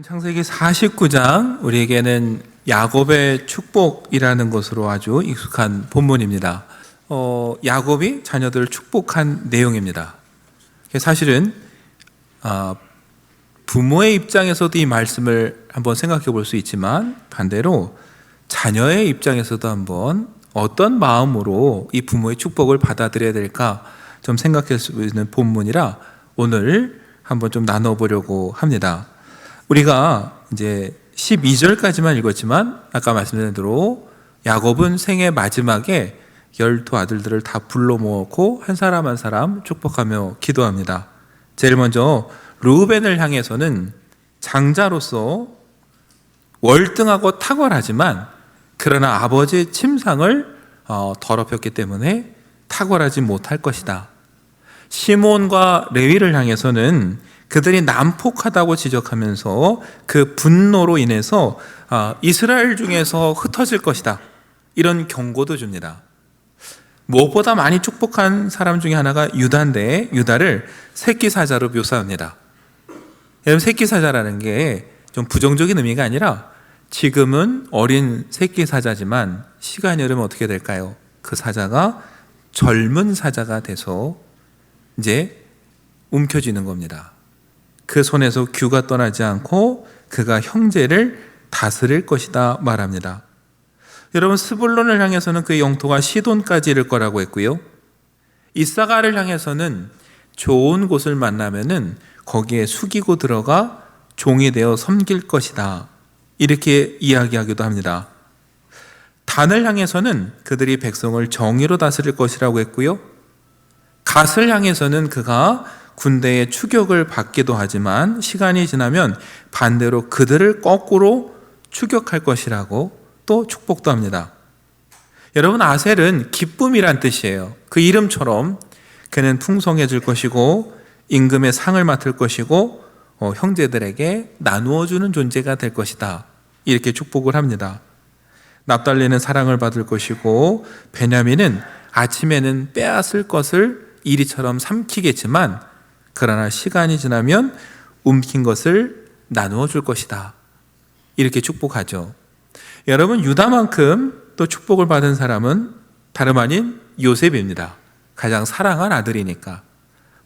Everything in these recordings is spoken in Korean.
창세기 49장, 우리에게는 야곱의 축복이라는 것으로 아주 익숙한 본문입니다. 야곱이 자녀들을 축복한 내용입니다. 사실은 부모의 입장에서도 이 말씀을 한번 생각해 볼 수 있지만, 반대로 자녀의 입장에서도 한번 어떤 마음으로 이 부모의 축복을 받아들여야 될까 좀 생각할 수 있는 본문이라 오늘 한번 좀 나눠보려고 합니다. 우리가 이제 12절까지만 읽었지만 아까 말씀드린 대로 야곱은 생애 마지막에 12아들들을 다 불러 모으고 한 사람 한 사람 축복하며 기도합니다. 제일 먼저 르우벤을 향해서는 장자로서 월등하고 탁월하지만 그러나 아버지의 침상을 더럽혔기 때문에 탁월하지 못할 것이다. 시몬과 레위를 향해서는 그들이 난폭하다고 지적하면서 그 분노로 인해서 이스라엘 중에서 흩어질 것이다, 이런 경고도 줍니다. 무엇보다 많이 축복한 사람 중에 하나가 유다인데, 유다를 새끼사자로 묘사합니다. 여러분, 새끼사자라는 게 좀 부정적인 의미가 아니라 지금은 어린 새끼사자지만 시간이 흐르면 어떻게 될까요? 그 사자가 젊은 사자가 돼서 이제 움켜쥐는 겁니다. 그 손에서 규가 떠나지 않고 그가 형제를 다스릴 것이다 말합니다. 여러분, 스불론을 향해서는 그의 영토가 시돈까지 이를 거라고 했고요, 이사가를 향해서는 좋은 곳을 만나면은 거기에 숙이고 들어가 종이 되어 섬길 것이다, 이렇게 이야기하기도 합니다. 단을 향해서는 그들이 백성을 정의로 다스릴 것이라고 했고요, 갓을 향해서는 그가 군대의 추격을 받기도 하지만 시간이 지나면 반대로 그들을 거꾸로 추격할 것이라고 또 축복도 합니다. 여러분, 아셀은 기쁨이란 뜻이에요. 그 이름처럼 그는 풍성해질 것이고 임금의 상을 맡을 것이고 형제들에게 나누어주는 존재가 될 것이다, 이렇게 축복을 합니다. 납달리는 사랑을 받을 것이고 베냐민은 아침에는 빼앗을 것을 이리처럼 삼키겠지만 그러나 시간이 지나면 움킨 것을 나누어 줄 것이다, 이렇게 축복하죠. 여러분, 유다만큼 또 축복을 받은 사람은 다름 아닌 요셉입니다. 가장 사랑한 아들이니까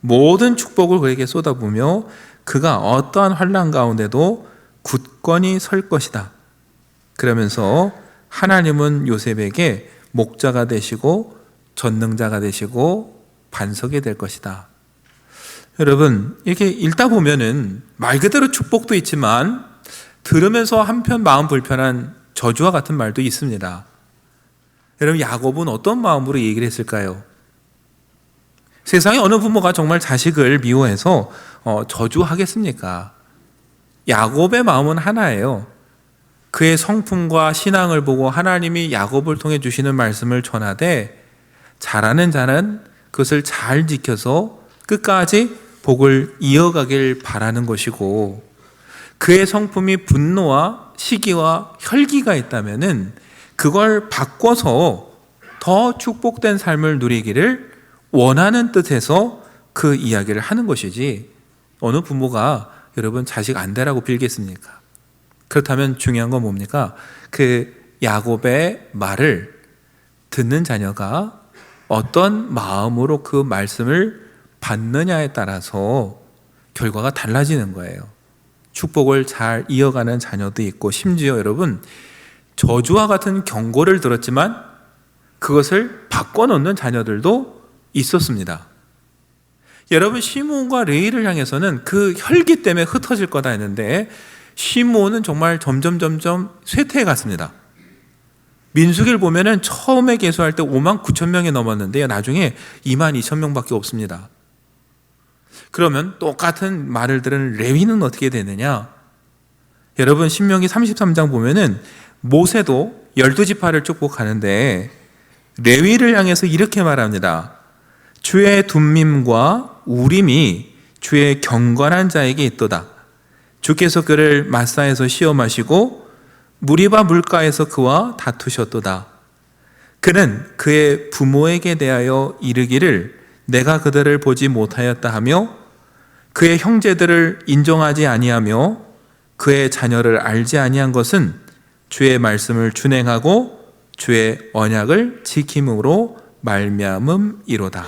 모든 축복을 그에게 쏟아부으며 그가 어떠한 환난 가운데도 굳건히 설 것이다, 그러면서 하나님은 요셉에게 목자가 되시고 전능자가 되시고 반석이 될 것이다. 여러분, 이렇게 읽다 보면은 말 그대로 축복도 있지만 들으면서 한편 마음 불편한 저주와 같은 말도 있습니다. 여러분, 야곱은 어떤 마음으로 얘기를 했을까요? 세상에 어느 부모가 정말 자식을 미워해서 저주하겠습니까? 야곱의 마음은 하나예요. 그의 성품과 신앙을 보고 하나님이 야곱을 통해 주시는 말씀을 전하되 잘하는 자는 그것을 잘 지켜서 끝까지 복을 이어가길 바라는 것이고, 그의 성품이 분노와 시기와 혈기가 있다면은 그걸 바꿔서 더 축복된 삶을 누리기를 원하는 뜻에서 그 이야기를 하는 것이지, 어느 부모가 여러분 자식 안 되라고 빌겠습니까? 그렇다면 중요한 건 뭡니까? 그 야곱의 말을 듣는 자녀가 어떤 마음으로 그 말씀을 받느냐에 따라서 결과가 달라지는 거예요. 축복을 잘 이어가는 자녀도 있고, 심지어 여러분, 저주와 같은 경고를 들었지만 그것을 바꿔놓는 자녀들도 있었습니다. 여러분, 시므온과 레위를 향해서는 그 혈기 때문에 흩어질 거다 했는데 시므온은 정말 점점 쇠퇴해 갔습니다. 민수기를 보면은 처음에 계수할 때 5만 9천 명이 넘었는데요, 나중에 2만 2천 명밖에 없습니다. 그러면 똑같은 말을 들은 레위는 어떻게 되느냐? 여러분, 신명기 33장 보면은 모세도 12지파를 축복하는데 레위를 향해서 이렇게 말합니다. 주의 둠밈과 우림이 주의 경건한 자에게 있도다. 주께서 그를 마사에서 시험하시고 무리바 물가에서 그와 다투셨도다. 그는 그의 부모에게 대하여 이르기를 내가 그들을 보지 못하였다 하며 그의 형제들을 인정하지 아니하며 그의 자녀를 알지 아니한 것은 주의 말씀을 준행하고 주의 언약을 지킴으로 말미암음이로다.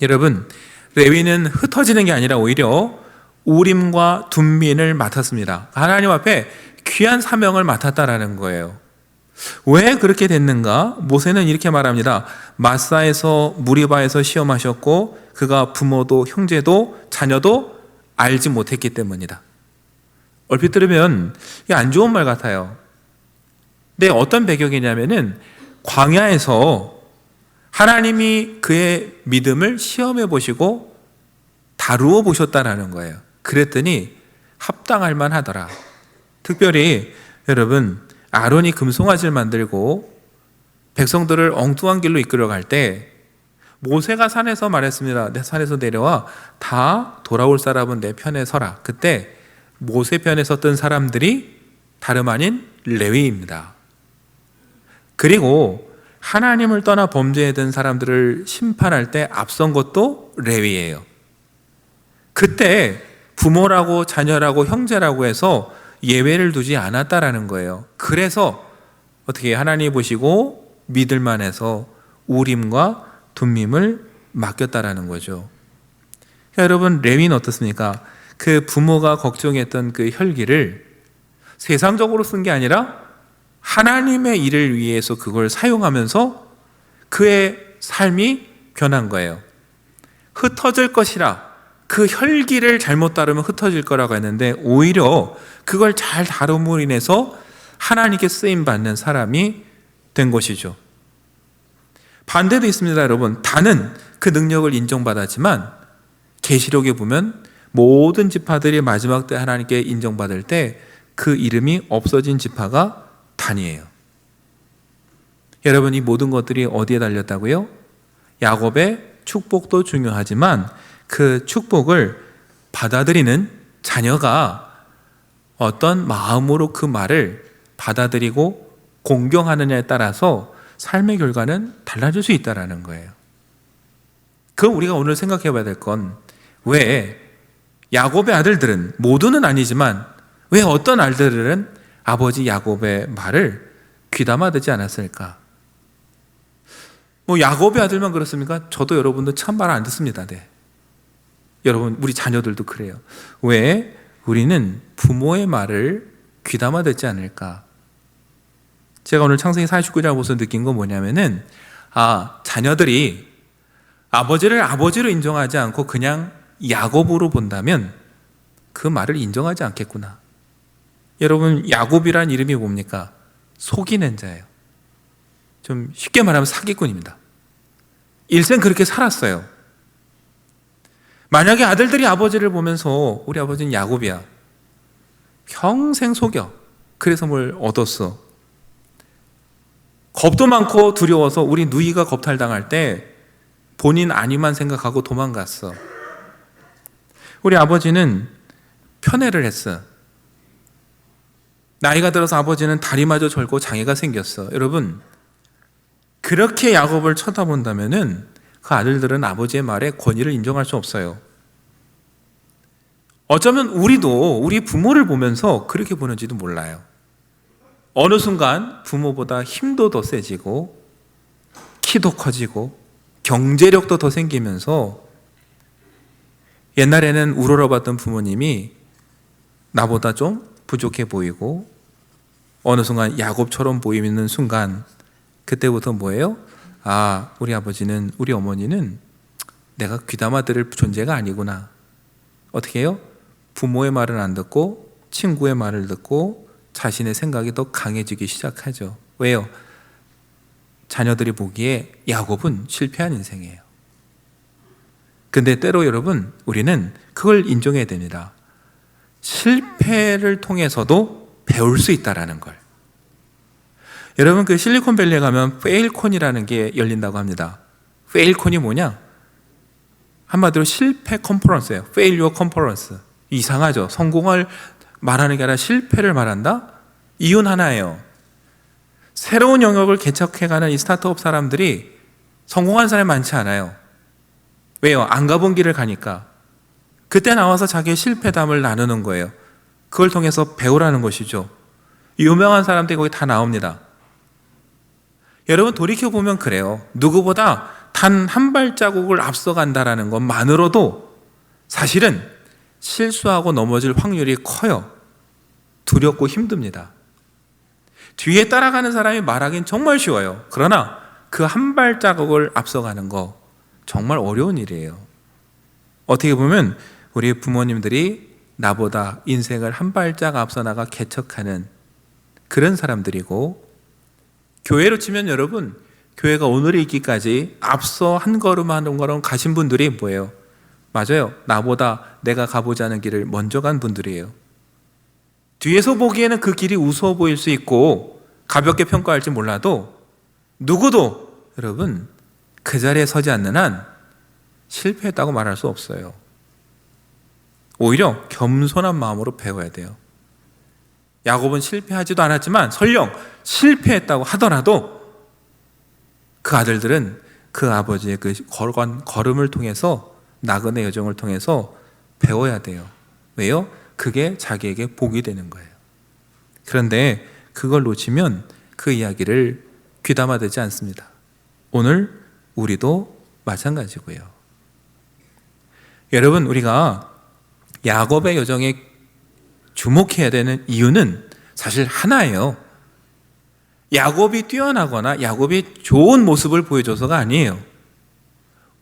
여러분, 레위는 흩어지는 게 아니라 오히려 우림과 둠민을 맡았습니다. 하나님 앞에 귀한 사명을 맡았다라는 거예요. 왜 그렇게 됐는가? 모세는 이렇게 말합니다. 마사에서 무리바에서 시험하셨고 그가 부모도 형제도 자녀도 알지 못했기 때문이다. 얼핏 들으면 이게 안 좋은 말 같아요. 근데 어떤 배경이냐면은 광야에서 하나님이 그의 믿음을 시험해 보시고 다루어 보셨다라는 거예요. 그랬더니 합당할 만하더라. 특별히 여러분, 아론이 금송아지를 만들고 백성들을 엉뚱한 길로 이끌어갈 때 모세가 산에서 말했습니다. 내 산에서 내려와 다 돌아올 사람은 내 편에 서라. 그때 모세 편에 섰던 사람들이 다름 아닌 레위입니다. 그리고 하나님을 떠나 범죄했던 사람들을 심판할 때 앞선 것도 레위예요. 그때 부모라고 자녀라고 형제라고 해서 예외를 두지 않았다라는 거예요. 그래서 어떻게 하나님 보시고 믿을만 해서 우림과 둠밈을 맡겼다라는 거죠. 그러니까 여러분, 레위는 어떻습니까? 그 부모가 걱정했던 그 혈기를 세상적으로 쓴 게 아니라 하나님의 일을 위해서 그걸 사용하면서 그의 삶이 변한 거예요. 흩어질 것이라, 그 혈기를 잘못 다루면 흩어질 거라고 했는데 오히려 그걸 잘 다룸으로 인해서 하나님께 쓰임받는 사람이 된 것이죠. 반대도 있습니다, 여러분. 다는 그 능력을 인정받았지만 계시록에 보면 모든 지파들이 마지막 때 하나님께 인정받을 때 그 이름이 없어진 지파가 단이에요. 여러분, 이 모든 것들이 어디에 달렸다고요? 야곱의 축복도 중요하지만 그 축복을 받아들이는 자녀가 어떤 마음으로 그 말을 받아들이고 공경하느냐에 따라서 삶의 결과는 달라질 수 있다는 거예요. 그럼 우리가 오늘 생각해 봐야 될 건 왜 야곱의 아들들은, 모두는 아니지만 왜 어떤 아들들은 아버지 야곱의 말을 귀담아 듣지 않았을까? 야곱의 아들만 그렇습니까? 저도 여러분도 참 말 안 듣습니다. 네. 여러분, 우리 자녀들도 그래요. 왜 우리는 부모의 말을 귀담아 듣지 않을까? 제가 오늘 창세기 49장 보면서 느낀 건 뭐냐면은, 자녀들이 아버지를 아버지로 인정하지 않고 그냥 야곱으로 본다면 그 말을 인정하지 않겠구나. 여러분, 야곱이란 이름이 뭡니까? 속이는 자예요. 좀 쉽게 말하면 사기꾼입니다. 일생 그렇게 살았어요. 만약에 아들들이 아버지를 보면서 우리 아버지는 야곱이야, 평생 속여. 그래서 뭘 얻었어? 겁도 많고 두려워서 우리 누이가 겁탈당할 때 본인 안위만 생각하고 도망갔어. 우리 아버지는 편애를 했어. 나이가 들어서 아버지는 다리마저 절고 장애가 생겼어. 여러분, 그렇게 야곱을 쳐다본다면은 그 아들들은 아버지의 말에 권위를 인정할 수 없어요. 어쩌면 우리도 우리 부모를 보면서 그렇게 보는지도 몰라요. 어느 순간 부모보다 힘도 더 세지고 키도 커지고 경제력도 더 생기면서 옛날에는 우러러봤던 부모님이 나보다 좀 부족해 보이고 어느 순간 야곱처럼 보이는 순간, 그때부터 뭐예요? 우리 아버지는, 우리 어머니는 내가 귀담아 들을 존재가 아니구나. 어떻게 해요? 부모의 말을 안 듣고 친구의 말을 듣고 자신의 생각이 더 강해지기 시작하죠. 왜요? 자녀들이 보기에 야곱은 실패한 인생이에요. 근데 때로 여러분, 우리는 그걸 인정해야 됩니다. 실패를 통해서도 배울 수 있다는 걸. 여러분, 그 실리콘밸리에 가면 페일콘이라는 게 열린다고 합니다. 페일콘이 뭐냐? 한마디로 실패 컨퍼런스예요. 페일유어 컨퍼런스. 이상하죠? 성공을 말하는 게 아니라 실패를 말한다? 이유는 하나예요. 새로운 영역을 개척해가는 이 스타트업 사람들이 성공한 사람이 많지 않아요. 왜요? 안 가본 길을 가니까. 그때 나와서 자기의 실패담을 나누는 거예요. 그걸 통해서 배우라는 것이죠. 유명한 사람들이 거기 다 나옵니다. 여러분 돌이켜보면 그래요. 누구보다 단 한 발자국을 앞서간다라는 것만으로도 사실은 실수하고 넘어질 확률이 커요. 두렵고 힘듭니다. 뒤에 따라가는 사람이 말하긴 정말 쉬워요. 그러나 그 한 발자국을 앞서가는 거 정말 어려운 일이에요. 어떻게 보면 우리 부모님들이 나보다 인생을 한 발짝 앞서 나가 개척하는 그런 사람들이고, 교회로 치면 여러분, 교회가 오늘에 있기까지 앞서 한 걸음 한 걸음 가신 분들이 뭐예요? 맞아요. 나보다 내가 가보지 않은 길을 먼저 간 분들이에요. 뒤에서 보기에는 그 길이 우스워 보일 수 있고 가볍게 평가할지 몰라도 누구도 여러분 그 자리에 서지 않는 한 실패했다고 말할 수 없어요. 오히려 겸손한 마음으로 배워야 돼요. 야곱은 실패하지도 않았지만 설령 실패했다고 하더라도 그 아들들은 그 아버지의 그 걸음을 통해서, 나그네 여정을 통해서 배워야 돼요. 왜요? 그게 자기에게 복이 되는 거예요. 그런데 그걸 놓치면 그 이야기를 귀담아 듣지 않습니다. 오늘 우리도 마찬가지고요. 여러분, 우리가 야곱의 여정에 주목해야 되는 이유는 사실 하나예요. 야곱이 뛰어나거나 야곱이 좋은 모습을 보여줘서가 아니에요.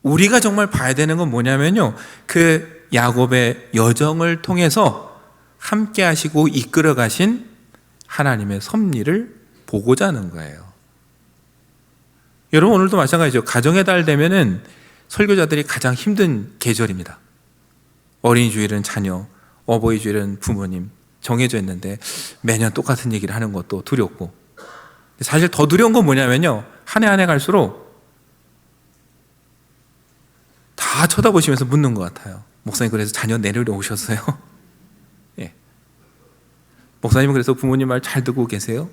우리가 정말 봐야 되는 건 뭐냐면요, 그 야곱의 여정을 통해서 함께 하시고 이끌어 가신 하나님의 섭리를 보고자 하는 거예요. 여러분, 오늘도 마찬가지죠. 가정의 달 되면은 설교자들이 가장 힘든 계절입니다. 어린이 주일은 자녀, 어버이 주일은 부모님 정해져 있는데 매년 똑같은 얘기를 하는 것도 두렵고, 사실 더 두려운 건 뭐냐면요, 한 해 한 해 갈수록 다 쳐다보시면서 묻는 것 같아요. 목사님, 그래서 자녀 내려오셨어요? 예. 목사님은 그래서 부모님 말 잘 듣고 계세요?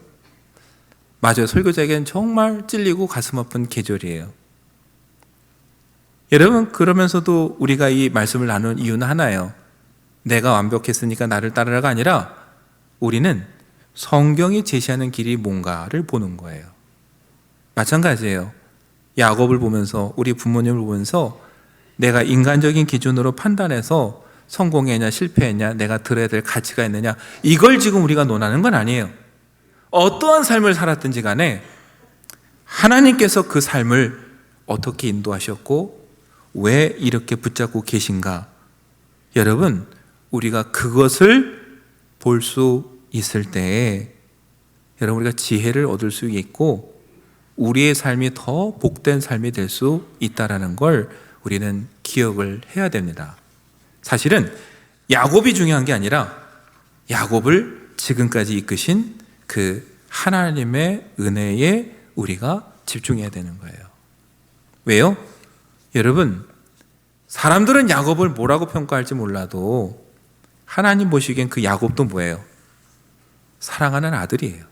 맞아요. 설교자에겐 정말 찔리고 가슴 아픈 계절이에요. 여러분, 그러면서도 우리가 이 말씀을 나눈 이유는 하나예요. 내가 완벽했으니까 나를 따르라가 아니라 우리는 성경이 제시하는 길이 뭔가를 보는 거예요. 마찬가지예요. 야곱을 보면서, 우리 부모님을 보면서 내가 인간적인 기준으로 판단해서 성공했냐 실패했냐, 내가 들어야 될 가치가 있느냐, 이걸 지금 우리가 논하는 건 아니에요. 어떠한 삶을 살았든지 간에 하나님께서 그 삶을 어떻게 인도하셨고 왜 이렇게 붙잡고 계신가, 여러분, 우리가 그것을 볼 수 있을 때에 여러분, 우리가 지혜를 얻을 수 있고 우리의 삶이 더 복된 삶이 될 수 있다는 걸 우리는 기억을 해야 됩니다. 사실은 야곱이 중요한 게 아니라 야곱을 지금까지 이끄신 그 하나님의 은혜에 우리가 집중해야 되는 거예요. 왜요? 여러분, 사람들은 야곱을 뭐라고 평가할지 몰라도 하나님 보시기엔 그 야곱도 뭐예요? 사랑하는 아들이에요.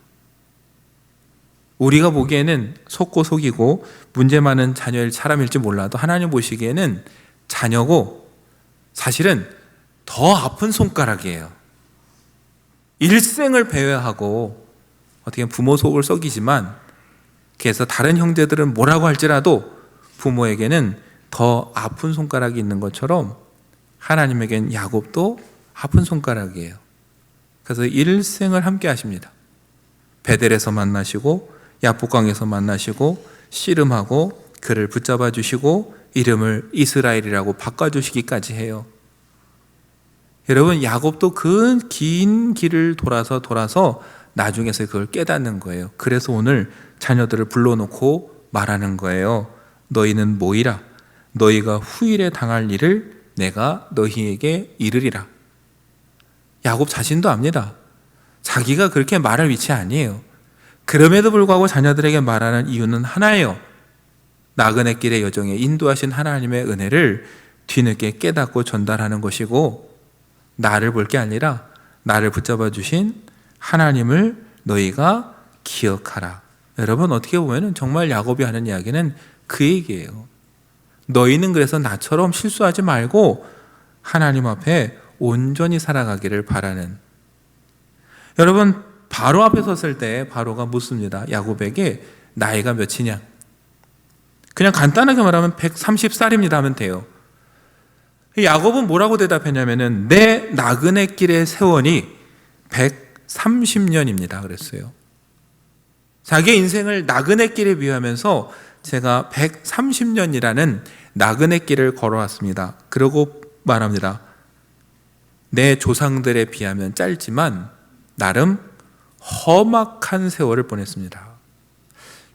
우리가 보기에는 속고 속이고 문제 많은 자녀일 사람일지 몰라도 하나님 보시기에는 자녀고 사실은 더 아픈 손가락이에요. 일생을 배회하고 어떻게 부모 속을 썩이지만, 그래서 다른 형제들은 뭐라고 할지라도 부모에게는 더 아픈 손가락이 있는 것처럼 하나님에겐 야곱도 아픈 손가락이에요. 그래서 일생을 함께 하십니다. 베델에서 만나시고 야복강에서 만나시고 씨름하고 그를 붙잡아 주시고 이름을 이스라엘이라고 바꿔주시기까지 해요. 여러분, 야곱도 그 긴 길을 돌아서 나중에서 그걸 깨닫는 거예요. 그래서 오늘 자녀들을 불러놓고 말하는 거예요. 너희는 모이라. 너희가 후일에 당할 일을 내가 너희에게 이르리라. 야곱 자신도 압니다. 자기가 그렇게 말할 위치 아니에요. 그럼에도 불구하고 자녀들에게 말하는 이유는 하나예요. 나그네 길의 여정에 인도하신 하나님의 은혜를 뒤늦게 깨닫고 전달하는 것이고, 나를 볼 게 아니라 나를 붙잡아 주신 하나님을 너희가 기억하라. 여러분, 어떻게 보면 정말 야곱이 하는 이야기는 그 얘기예요. 너희는 그래서 나처럼 실수하지 말고 하나님 앞에 온전히 살아가기를 바라는, 여러분, 바로 앞에 섰을 때 바로가 묻습니다. 야곱에게 나이가 몇이냐? 그냥 간단하게 말하면 130살입니다 하면 돼요. 야곱은 뭐라고 대답했냐면은 내 나그네 길의 세월이 130년입니다 그랬어요. 자기의 인생을 나그네 길에 비유하면서 제가 130년이라는 나그네 길을 걸어왔습니다. 그러고 말합니다. 내 조상들에 비하면 짧지만 나름 험악한 세월을 보냈습니다.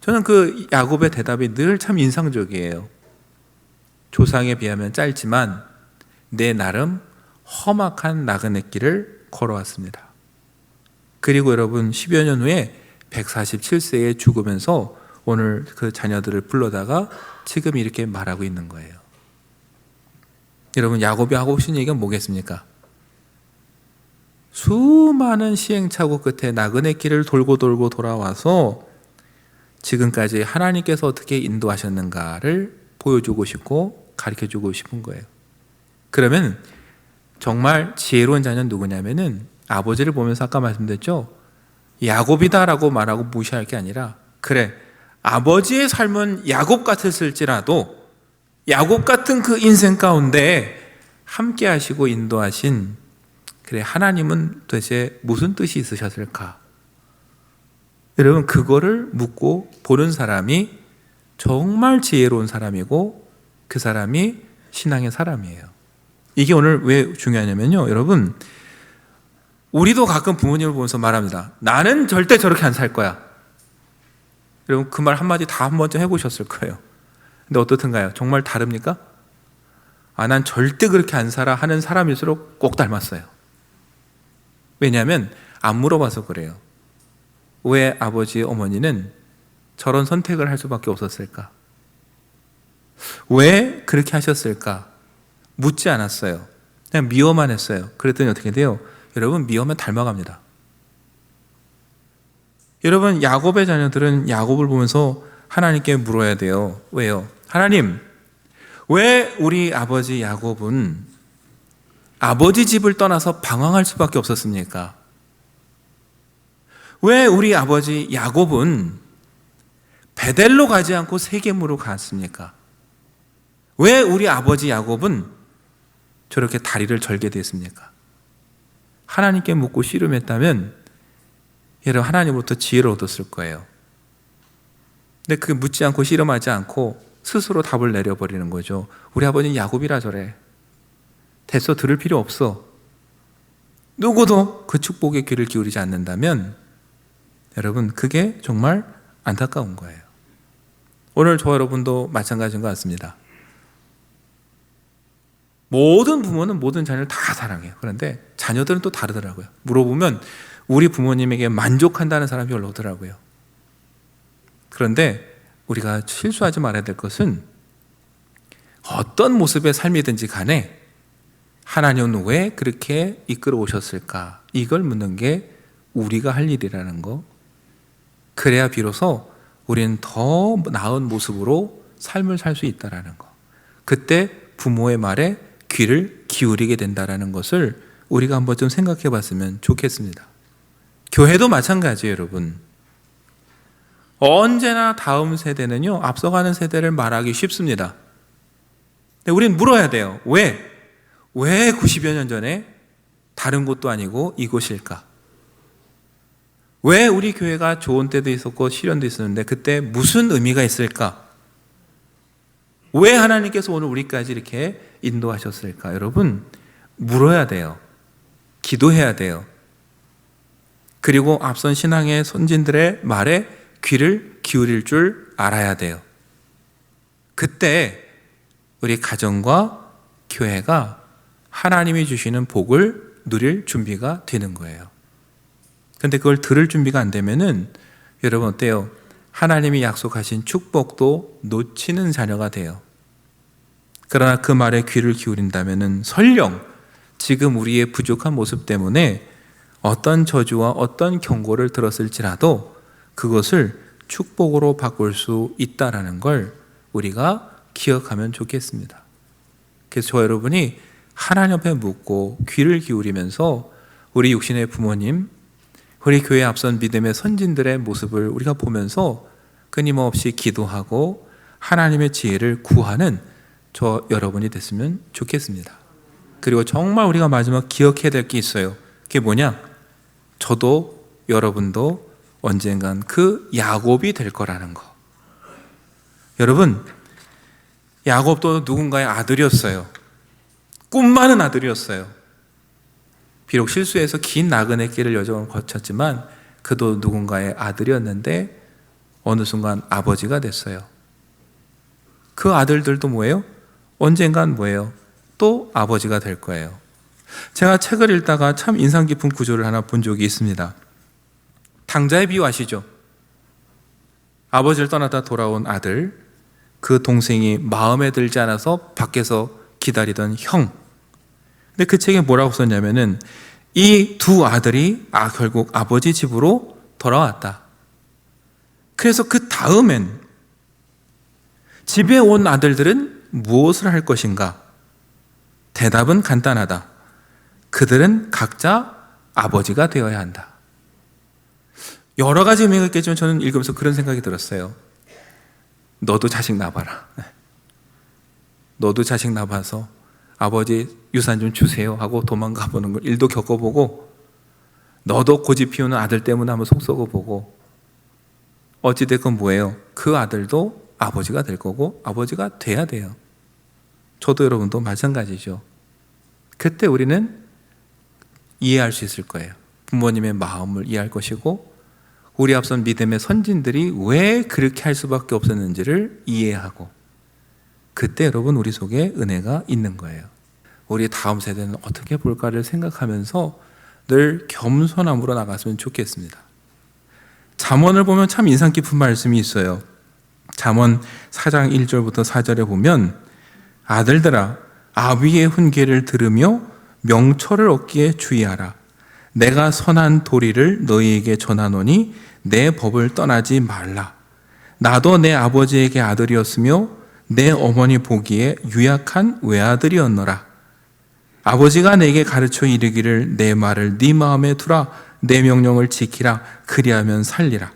저는 그 야곱의 대답이 늘 참 인상적이에요. 조상에 비하면 짧지만 내 나름 험악한 나그네 길을 걸어왔습니다. 그리고 여러분 10여 년 후에 147세에 죽으면서 오늘 그 자녀들을 불러다가 지금 이렇게 말하고 있는 거예요. 여러분, 야곱이 하고 싶은 얘기가 뭐겠습니까? 수많은 시행착오 끝에 나그네 길을 돌고 돌아와서 지금까지 하나님께서 어떻게 인도하셨는가를 보여주고 싶고 가르쳐주고 싶은 거예요. 그러면 정말 지혜로운 자녀는 누구냐면은 아버지를 보면서 아까 말씀드렸죠. 야곱이다라고 말하고 무시할 게 아니라 그래, 아버지의 삶은 야곱 같았을지라도 야곱 같은 그 인생 가운데 함께 하시고 인도하신 그래, 하나님은 도대체 무슨 뜻이 있으셨을까? 여러분, 그거를 묻고 보는 사람이 정말 지혜로운 사람이고 그 사람이 신앙의 사람이에요. 이게 오늘 왜 중요하냐면요, 여러분, 우리도 가끔 부모님을 보면서 말합니다. 나는 절대 저렇게 안 살 거야. 여러분, 그 말 한마디 다 한 번쯤 해보셨을 거예요. 근데 어떻든가요? 정말 다릅니까? 난 절대 그렇게 안 살아 하는 사람일수록 꼭 닮았어요. 왜냐하면 안 물어봐서 그래요. 왜 아버지, 어머니는 저런 선택을 할 수밖에 없었을까? 왜 그렇게 하셨을까? 묻지 않았어요. 그냥 미워만 했어요. 그랬더니 어떻게 돼요? 여러분, 미워면 닮아갑니다. 여러분, 야곱의 자녀들은 야곱을 보면서 하나님께 물어야 돼요. 왜요? 하나님, 왜 우리 아버지 야곱은 아버지 집을 떠나서 방황할 수밖에 없었습니까? 왜 우리 아버지 야곱은 베델로 가지 않고 세겜으로 갔습니까? 왜 우리 아버지 야곱은 저렇게 다리를 절게 됐습니까? 하나님께 묻고 씨름했다면 여러분, 하나님으로부터 지혜를 얻었을 거예요. 근데 그 묻지 않고 씨름하지 않고 스스로 답을 내려버리는 거죠. 우리 아버지는 야곱이라 저래. 됐어, 들을 필요 없어. 누구도 그 축복에 귀를 기울이지 않는다면 여러분, 그게 정말 안타까운 거예요. 오늘 저와 여러분도 마찬가지인 것 같습니다. 모든 부모는 모든 자녀를 다 사랑해요. 그런데 자녀들은 또 다르더라고요. 물어보면 우리 부모님에게 만족한다는 사람이 별로 없더라고요. 그런데 우리가 실수하지 말아야 될 것은 어떤 모습의 삶이든지 간에 하나님은 왜 그렇게 이끌어 오셨을까? 이걸 묻는 게 우리가 할 일이라는 거. 그래야 비로소 우리는 더 나은 모습으로 삶을 살 수 있다는 거. 그때 부모의 말에 귀를 기울이게 된다는 것을 우리가 한번 좀 생각해 봤으면 좋겠습니다. 교회도 마찬가지예요, 여러분. 언제나 다음 세대는요, 앞서가는 세대를 말하기 쉽습니다. 근데 우리는 물어야 돼요. 왜 90여 년 전에 다른 곳도 아니고 이곳일까? 왜 우리 교회가 좋은 때도 있었고 시련도 있었는데 그때 무슨 의미가 있을까? 왜 하나님께서 오늘 우리까지 이렇게 인도하셨을까? 여러분, 물어야 돼요. 기도해야 돼요. 그리고 앞선 신앙의 선진들의 말에 귀를 기울일 줄 알아야 돼요. 그때 우리 가정과 교회가 하나님이 주시는 복을 누릴 준비가 되는 거예요. 근데 그걸 들을 준비가 안 되면은 여러분 어때요? 하나님이 약속하신 축복도 놓치는 자녀가 돼요. 그러나 그 말에 귀를 기울인다면은 설령 지금 우리의 부족한 모습 때문에 어떤 저주와 어떤 경고를 들었을지라도 그것을 축복으로 바꿀 수 있다라는 걸 우리가 기억하면 좋겠습니다. 그래서 저 여러분이 하나님 앞에 묻고 귀를 기울이면서 우리 육신의 부모님, 우리 교회 앞선 믿음의 선진들의 모습을 우리가 보면서 끊임없이 기도하고 하나님의 지혜를 구하는 저 여러분이 됐으면 좋겠습니다. 그리고 정말 우리가 마지막 기억해야 될 게 있어요. 그게 뭐냐? 저도 여러분도 언젠간 그 야곱이 될 거라는 거. 여러분, 야곱도 누군가의 아들이었어요. 꿈 많은 아들이었어요. 비록 실수해서 긴 나그네 길을 여정을 거쳤지만 그도 누군가의 아들이었는데 어느 순간 아버지가 됐어요. 그 아들들도 뭐예요? 언젠간 뭐예요? 또 아버지가 될 거예요. 제가 책을 읽다가 참 인상 깊은 구조를 하나 본 적이 있습니다. 당자의 비유 아시죠? 아버지를 떠나다 돌아온 아들, 그 동생이 마음에 들지 않아서 밖에서 기다리던 형. 근데 그 책에 뭐라고 썼냐면은 이 두 아들이 결국 아버지 집으로 돌아왔다. 그래서 그 다음엔 집에 온 아들들은 무엇을 할 것인가? 대답은 간단하다. 그들은 각자 아버지가 되어야 한다. 여러 가지 의미가 있겠지만 저는 읽으면서 그런 생각이 들었어요. 너도 자식 낳아봐라. 너도 자식 낳아봐서 아버지 유산 좀 주세요 하고 도망가 보는 걸 일도 겪어보고, 너도 고집 피우는 아들 때문에 한번 속 썩어보고, 어찌됐건 뭐예요? 그 아들도 아버지가 될 거고 아버지가 돼야 돼요. 저도 여러분도 마찬가지죠. 그때 우리는 이해할 수 있을 거예요. 부모님의 마음을 이해할 것이고, 우리 앞선 믿음의 선진들이 왜 그렇게 할 수밖에 없었는지를 이해하고, 그때 여러분 우리 속에 은혜가 있는 거예요. 우리 다음 세대는 어떻게 볼까를 생각하면서 늘 겸손함으로 나갔으면 좋겠습니다. 잠언을 보면 참 인상 깊은 말씀이 있어요. 잠언 4장 1절부터 4절에 보면, 아들들아 아비의 훈계를 들으며 명철을 얻기에 주의하라. 내가 선한 도리를 너희에게 전하노니 내 법을 떠나지 말라. 나도 내 아버지에게 아들이었으며 내 어머니 보기에 유약한 외아들이었노라. 아버지가 내게 가르쳐 이르기를 내 말을 네 마음에 두라. 내 명령을 지키라. 그리하면 살리라.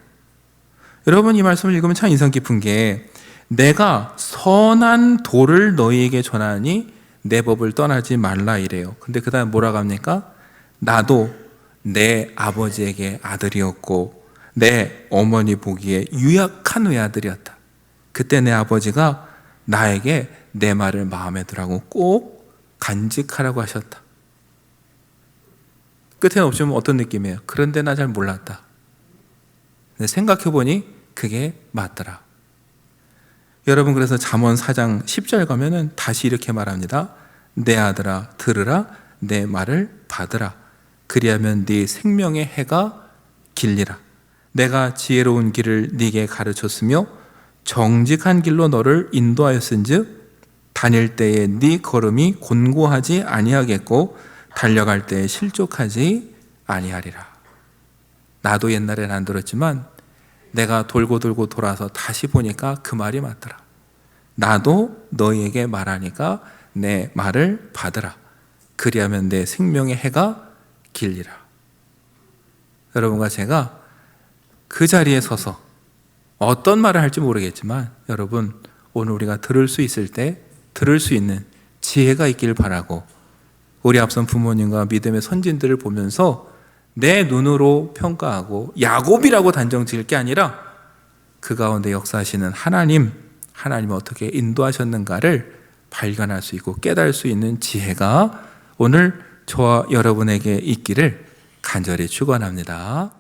여러분, 이 말씀을 읽으면 참 인상 깊은 게, 내가 선한 도를 너희에게 전하니 내 법을 떠나지 말라 이래요. 근데 그 다음에 뭐라고 합니까? 나도 내 아버지에게 아들이었고 내 어머니 보기에 유약한 외아들이었다. 그때 내 아버지가 나에게 내 말을 마음에 두라고 꼭 간직하라고 하셨다. 끝에 없으면 어떤 느낌이에요? 그런데 나 잘 몰랐다. 근데 생각해보니 그게 맞더라. 여러분, 그래서 잠언 4장 10절 가면은 다시 이렇게 말합니다. 내 아들아 들으라. 내 말을 받으라. 그리하면 네 생명의 해가 길리라. 내가 지혜로운 길을 네게 가르쳤으며 정직한 길로 너를 인도하였은즉 다닐 때에 네 걸음이 곤고하지 아니하겠고 달려갈 때에 실족하지 아니하리라. 나도 옛날엔 안 들었지만 내가 돌고 돌고 돌아서 다시 보니까 그 말이 맞더라. 나도 너희에게 말하니까 내 말을 받으라. 그리하면 내 생명의 해가 길리라. 여러분과 제가 그 자리에 서서 어떤 말을 할지 모르겠지만, 여러분 오늘 우리가 들을 수 있을 때 들을 수 있는 지혜가 있길 바라고, 우리 앞선 부모님과 믿음의 선진들을 보면서 내 눈으로 평가하고 야곱이라고 단정 지을 게 아니라 그 가운데 역사하시는 하나님이 어떻게 인도하셨는가를 발견할 수 있고 깨달을 수 있는 지혜가 오늘 저와 여러분에게 있기를 간절히 축원합니다.